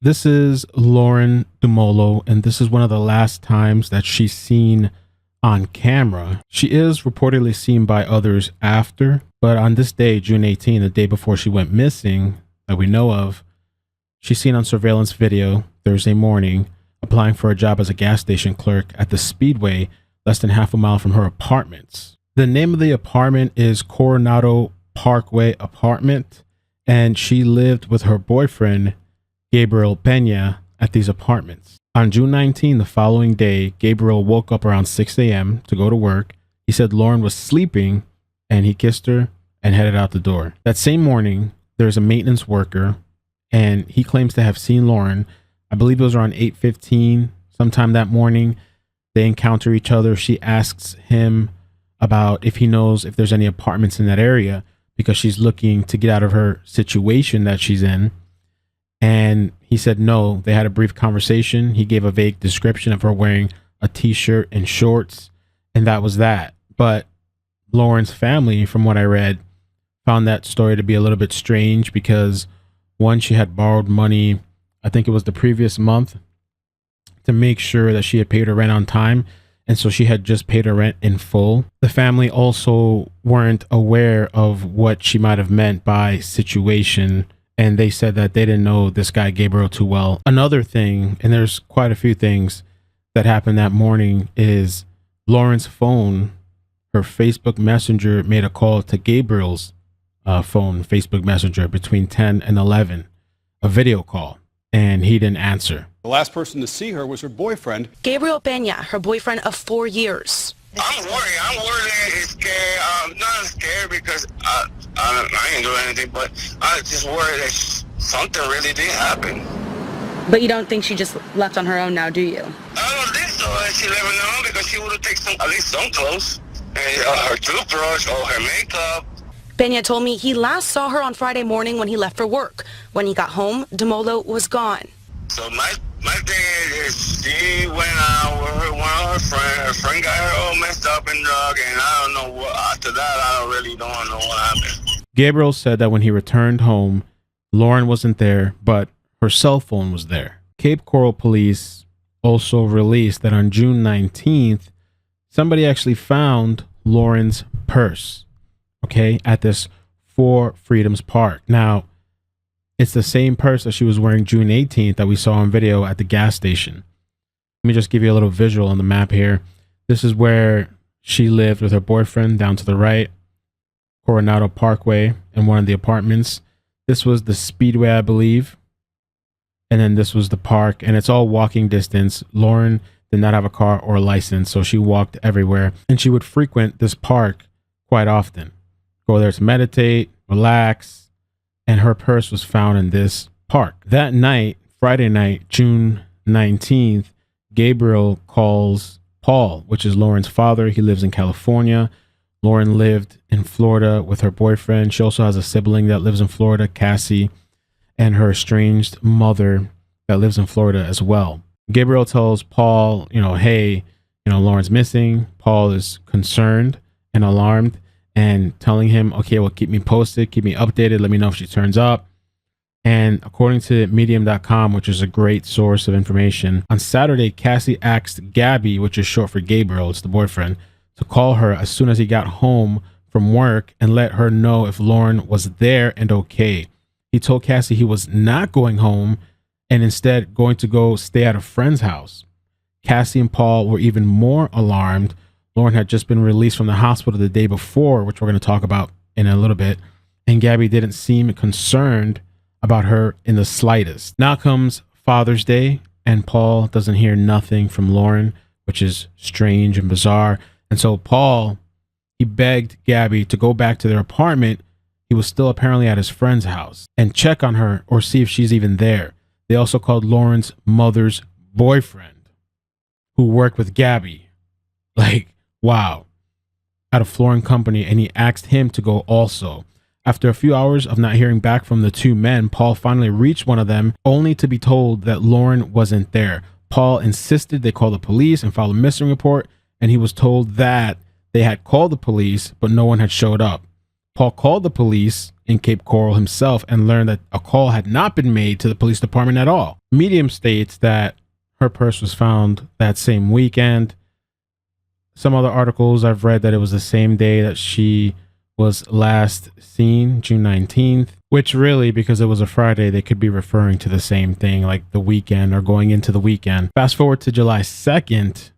This is Lauren Dumolo, and this is one of the last times that she's seen on camera. She is reportedly seen by others after, but on this day, June 18, the day before she went missing, that we know of, she's seen on surveillance video Thursday morning applying for a job as a gas station clerk at the Speedway, less than half a mile from her apartments. The name of the apartment is Coronado Parkway apartment, and she lived with her boyfriend, Gabriel Pena, at these apartments. On June 19, the following day, Gabriel woke up around 6 a.m. to go to work. He said Lauren was sleeping, and he kissed her and headed out the door. That same morning, there's a maintenance worker, and he claims to have seen Lauren. I believe it was around 8:15, sometime that morning. They encounter each other. She asks him about if he knows if there's any apartments in that area because she's looking to get out of her situation that she's in. And he said no. They had a brief conversation. He gave a vague description of her wearing a t-shirt and shorts, and that was that. But Lauren's family, from what I read, found that story to be a little bit strange because, one, she had borrowed money, I think it was the previous month, to make sure that she had paid her rent on time, and so she had just paid her rent in full. The family also weren't aware of what she might have meant by situation, and they said that they didn't know this guy Gabriel too well. Another thing, and there's quite a few things that happened that morning, is Lauren's phone, her Facebook Messenger, made a call to Gabriel's phone, Facebook Messenger, between 10 and 11, a video call, and he didn't answer. The last person to see her was her boyfriend, Gabriel Pena, her boyfriend of 4 years. I'm worried. I'm worried and scared. I'm not scared because I ain't doing anything, but I just worried that something really did happen. But you don't think she just left on her own now, do you? I don't think so. She left me alone because she would have taken at least some clothes, and her toothbrush or her makeup. Pena told me he last saw her on Friday morning when he left for work. When he got home, Dumolo was gone. So my thing is she went out with one of her friends. Her friend got her all messed up and drug, and I don't know what, after that, I don't know what happened. Gabriel said that when he returned home, Lauren wasn't there, but her cell phone was there. Cape Coral police also released that on June 19th, somebody actually found Lauren's purse, okay, at this Four Freedoms Park. Now, it's the same purse that she was wearing June 18th that we saw on video at the gas station. Let me just give you a little visual on the map here. This is where she lived with her boyfriend down to the right, Coronado Parkway, in one of the apartments. This was the Speedway, I believe. And then this was the park, and it's all walking distance. Lauren did not have a car or a license, so she walked everywhere. And she would frequent this park quite often. Go there to meditate, relax, and her purse was found in this park. That night, Friday night, June 19th, Gabriel calls Paul, which is Lauren's father. He lives in California. Lauren lived in Florida with her boyfriend. She also has a sibling that lives in Florida, Cassie, and her estranged mother that lives in Florida as well. Gabriel tells Paul, hey, Lauren's missing. Paul is concerned and alarmed, and telling him, okay, well, keep me posted, keep me updated, let me know if she turns up. And according to medium.com, which is a great source of information, on Saturday, Cassie asked Gabby, which is short for Gabriel, it's the boyfriend, to call her as soon as he got home from work and let her know if Lauren was there and okay. He told Cassie he was not going home and instead going to go stay at a friend's house. Cassie and Paul were even more alarmed. Lauren had just been released from the hospital the day before, which we're going to talk about in a little bit, and Gabby didn't seem concerned about her in the slightest. Now comes Father's Day, and Paul doesn't hear nothing from Lauren, which is strange and bizarre. And so Paul, he begged Gabby to go back to their apartment. He was still apparently at his friend's house, and check on her or see if she's even there. They also called Lauren's mother's boyfriend, who worked with Gabby. Wow, at a flooring company, and he asked him to go also. After a few hours of not hearing back from the two men, Paul finally reached one of them, only to be told that Lauren wasn't there. Paul insisted they call the police and file a missing report, and he was told that they had called the police, but no one had showed up. Paul called the police in Cape Coral himself and learned that a call had not been made to the police department at all. Medium states that her purse was found that same weekend. Some other articles I've read that it was the same day that she was last seen, June 19th, which really, because it was a Friday, they could be referring to the same thing, like the weekend or going into the weekend. Fast forward to July 2nd,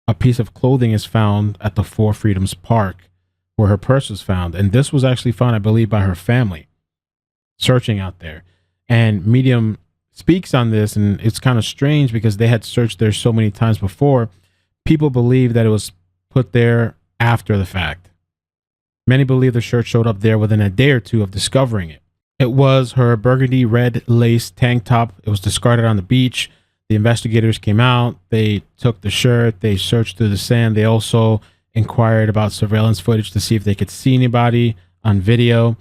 a piece of clothing is found at the Four Freedoms Park where her purse was found. And this was actually found, I believe, by her family searching out there. And Medium speaks on this, and it's kind of strange because they had searched there so many times before. People believe that it was put there after the fact. Many believe the shirt showed up there within a day or two of discovering it. It was her burgundy red lace tank top. It was discarded on the beach. The investigators came out. They took the shirt. They searched through the sand. They also inquired about surveillance footage to see if they could see anybody on video.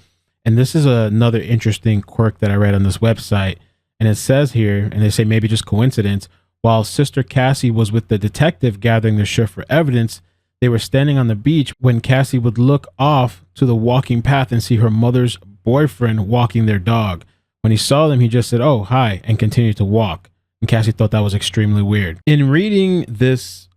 And this is another interesting quirk that I read on this website. And it says here, and they say maybe just coincidence, while Sister Cassie was with the detective gathering the shirt for evidence, they were standing on the beach when Cassie would look off to the walking path and see her mother's boyfriend walking their dog. When he saw them, he just said, "Oh, hi," and continued to walk. And Cassie thought that was extremely weird. In reading this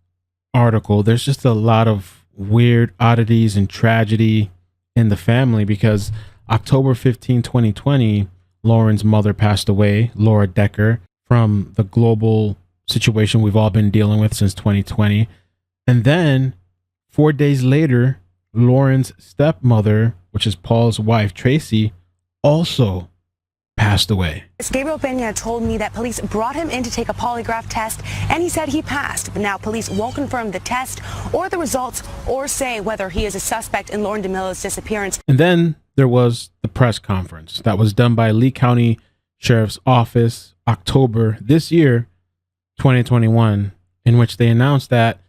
article, there's just a lot of weird oddities and tragedy in the family because October 15, 2020, Lauren's mother passed away, Laura Decker, from the global situation we've all been dealing with since 2020. And then 4 days later, Lauren's stepmother, which is Paul's wife, Tracy, also passed away. Gabriel Pena told me that police brought him in to take a polygraph test, and he said he passed. But now police won't confirm the test or the results or say whether he is a suspect in Lauren Dumolo's disappearance. And then there was the press conference that was done by Lee County Sheriff's Office, October this year, 2021, in which they announced that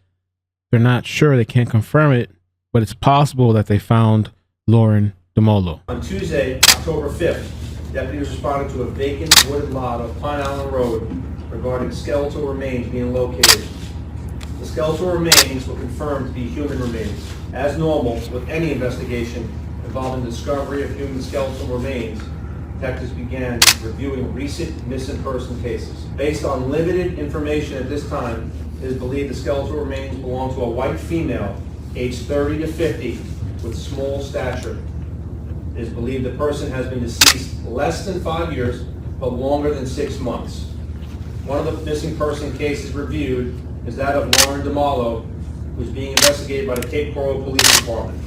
they're not sure, they can't confirm it, but it's possible that they found Lauren Dumolo. On Tuesday, October 5th, deputies responded to a vacant wooded lot of Pine Island Road regarding skeletal remains being located. The skeletal remains were confirmed to be human remains. As normal with any investigation involving discovery of human skeletal remains, detectives began reviewing recent missing person cases. Based on limited information at this time, it is believed the skeletal remains belong to a white female, aged 30 to 50, with small stature. It is believed the person has been deceased less than 5 years, but longer than 6 months. One of the missing person cases reviewed is that of Lauren Dumolo, who is being investigated by the Cape Coral Police Department.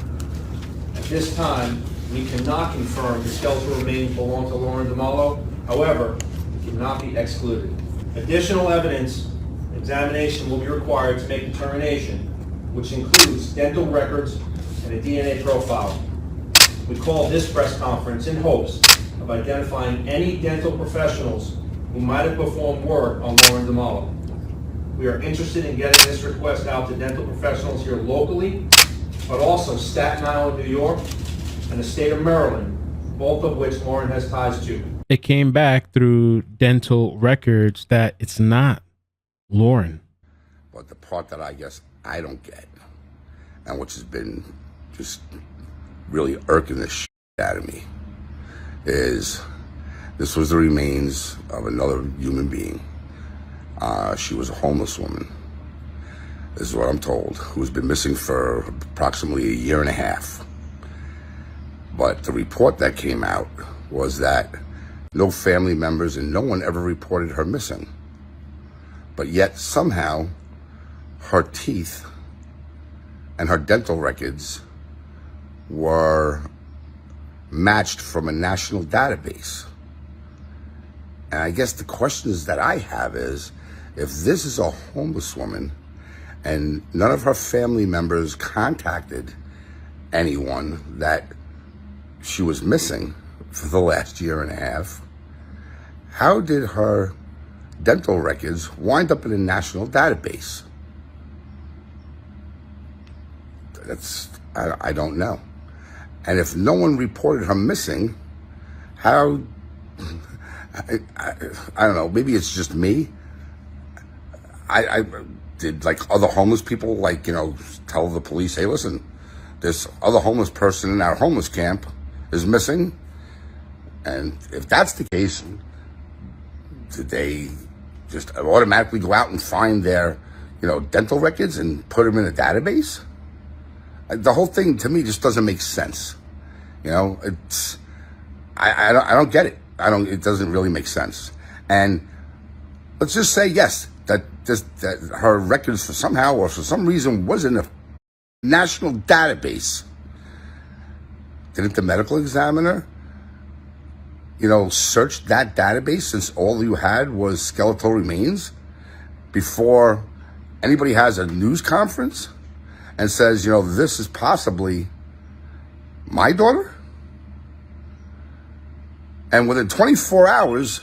At this time, we cannot confirm the skeletal remains belong to Lauren Dumolo. However, it cannot be excluded. Additional evidence examination will be required to make determination, which includes dental records and a DNA profile. We call this press conference in hopes of identifying any dental professionals who might have performed work on Lauren Dumolo. We are interested in getting this request out to dental professionals here locally, but also Staten Island, New York, and the state of Maryland, both of which Lauren has ties to. It came back through dental records that it's not Lauren. But the part that I guess I don't get, and which has been just really irking the shit out of me, is this was the remains of another human being. She was a homeless woman, this is what I'm told, who's been missing for approximately a year and a half. But the report that came out was that no family members and no one ever reported her missing. But yet somehow her teeth and her dental records were matched from a national database. And I guess the questions that I have is, if this is a homeless woman and none of her family members contacted anyone that she was missing for the last year and a half, how did her dental records wind up in a national database? I don't know. And if no one reported her missing, how, I don't know, maybe it's just me. I did, like, other homeless people, like, tell the police, hey, listen, this other homeless person in our homeless camp is missing. And if that's the case, did they just automatically go out and find their, dental records and put them in a database? The whole thing to me just doesn't make sense. It's I don't get it. It doesn't really make sense. And let's just say yes, that her records for somehow or for some reason was in a national database. Didn't the medical examiner, search that database, since all you had was skeletal remains, before anybody has a news conference and says, this is possibly my daughter? And within 24 hours,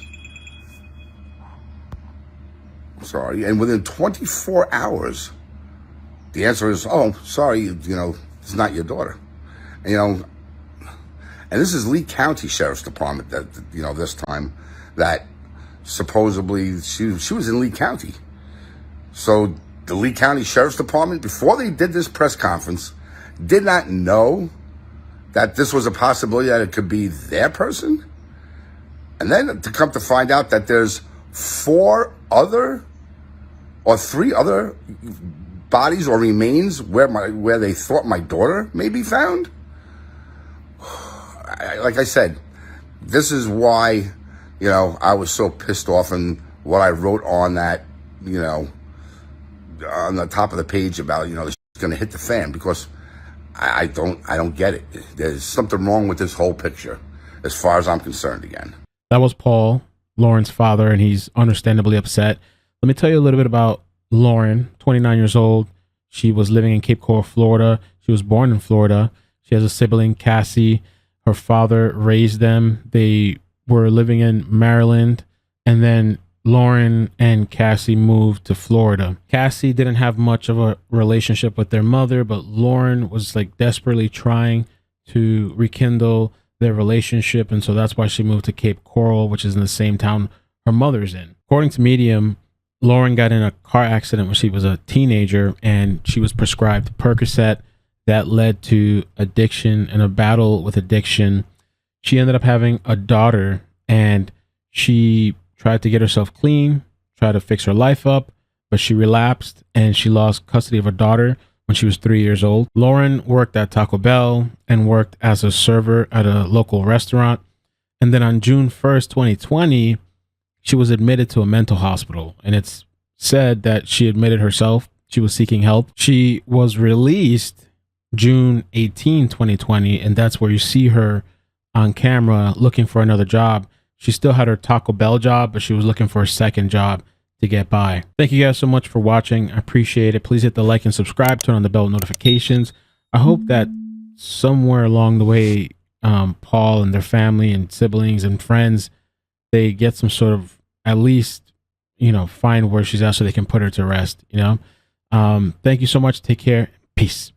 within 24 hours, the answer is, oh, sorry, it's not your daughter. And this is Lee County Sheriff's Department that, this time, that supposedly she was in Lee County. So the Lee County Sheriff's Department, before they did this press conference, did not know that this was a possibility that it could be their person. And then to come to find out that there's 3 other bodies or remains where they thought my daughter may be found. Like I said, this is why, I was so pissed off, and what I wrote on that, on the top of the page about, it's going to hit the fan, because I don't get it. There's something wrong with this whole picture, as far as I'm concerned again. That was Paul, Lauren's father, and he's understandably upset. Let me tell you a little bit about Lauren, 29 years old. She was living in Cape Coral, Florida. She was born in Florida. She has a sibling, Cassie. Her father raised them. They were living in Maryland, and then Lauren and Cassie moved to Florida. Cassie didn't have much of a relationship with their mother, but Lauren was desperately trying to rekindle their relationship, and so that's why she moved to Cape Coral, which is in the same town her mother's in. According to Medium, Lauren got in a car accident when she was a teenager, and she was prescribed Percocet. That led to addiction and a battle with addiction. She ended up having a daughter, and she tried to get herself clean, tried to fix her life up, but she relapsed and she lost custody of her daughter when she was 3 years old. Lauren worked at Taco Bell and worked as a server at a local restaurant. And then on June 1st, 2020, she was admitted to a mental hospital. And it's said that she admitted herself. She was seeking help. She was released June 18, 2020. And that's where you see her on camera looking for another job. She still had her Taco Bell job, but she was looking for a second job to get by. Thank you guys so much for watching. I appreciate it. Please hit the like and subscribe, turn on the bell notifications. I hope that somewhere along the way, Paul and their family and siblings and friends, they get some sort of, at least, find where she's at so they can put her to rest, Thank you so much. Take care. Peace.